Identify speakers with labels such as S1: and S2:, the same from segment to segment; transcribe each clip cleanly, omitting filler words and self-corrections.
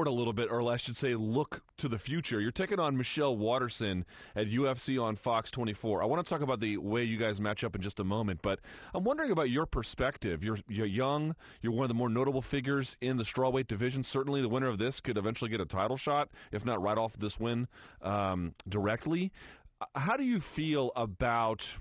S1: a little bit, or I should say look to the future. You're taking on Michelle Watterson at UFC on Fox 24. I want to talk about the way you guys match up in just a moment, but I'm wondering about your perspective. You're young. You're one of the more notable figures in the strawweight division. Certainly the winner of this could eventually get a title shot, if not right off this win directly. How do you feel about...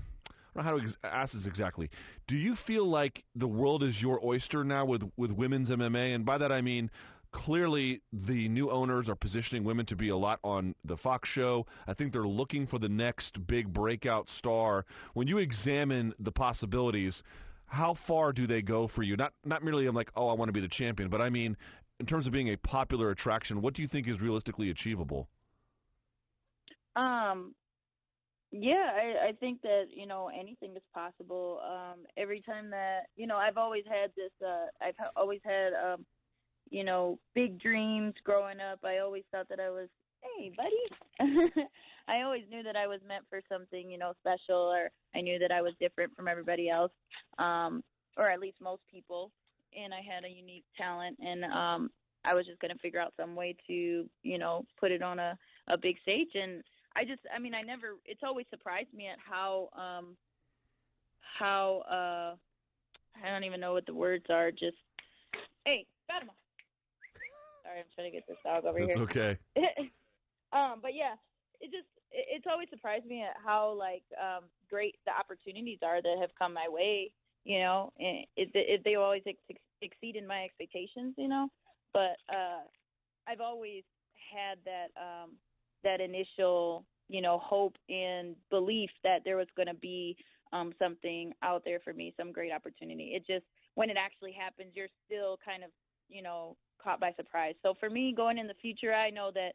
S1: I don't know how to ask this exactly. Do you feel like the world is your oyster now with women's MMA? And by that I mean, clearly the new owners are positioning women to be a lot on the Fox show. I think they're looking for the next big breakout star. When you examine the possibilities, how far do they go for you? Not merely I'm like, oh, I want to be the champion, but I mean, in terms of being a popular attraction, what do you think is realistically achievable?
S2: Yeah, I think that, anything is possible. Every time that, I've always had this, big dreams growing up. I always thought that I was, hey, buddy. I always knew that I was meant for something, special, or I knew that I was different from everybody else, or at least most people. And I had a unique talent, and I was just going to figure out some way to, put it on a big stage. And it's always surprised me at how I don't even know what the words are. Just, hey, Fatima. Sorry, I'm trying to get this dog over here.
S1: It's okay.
S2: But yeah, it's always surprised me at how great the opportunities are that have come my way. And they always exceeded my expectations. But I've always had that initial, hope and belief that there was going to be something out there for me, some great opportunity. It just, when it actually happens, you're still kind of, caught by surprise. So for me, going in the future, I know that,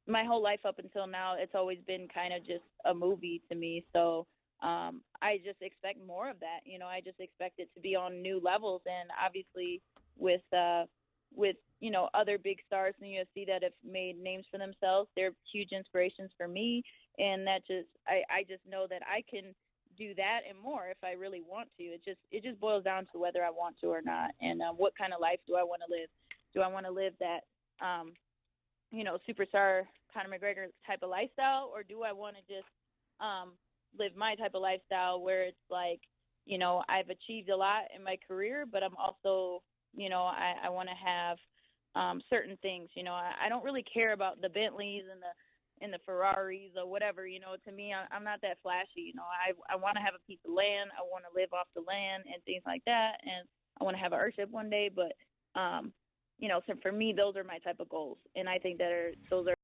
S2: my whole life up until now, it's always been kind of just a movie to me. So I just expect more of that. I just expect it to be on new levels. And obviously with other big stars in the UFC that have made names for themselves, they're huge inspirations for me. And that I just know that I can do that and more if I really want to. It just boils down to whether I want to or not. And what kind of life do I want to live? Do I want to live that, superstar Conor McGregor type of lifestyle, or do I want to just live my type of lifestyle where it's like, I've achieved a lot in my career, but I'm also, I want to have certain things. I don't really care about the Bentleys and the Ferraris or whatever. To me, I'm not that flashy. I want to have a piece of land. I want to live off the land and things like that, and I want to have an earthship one day. But so for me, those are my type of goals, and I think those are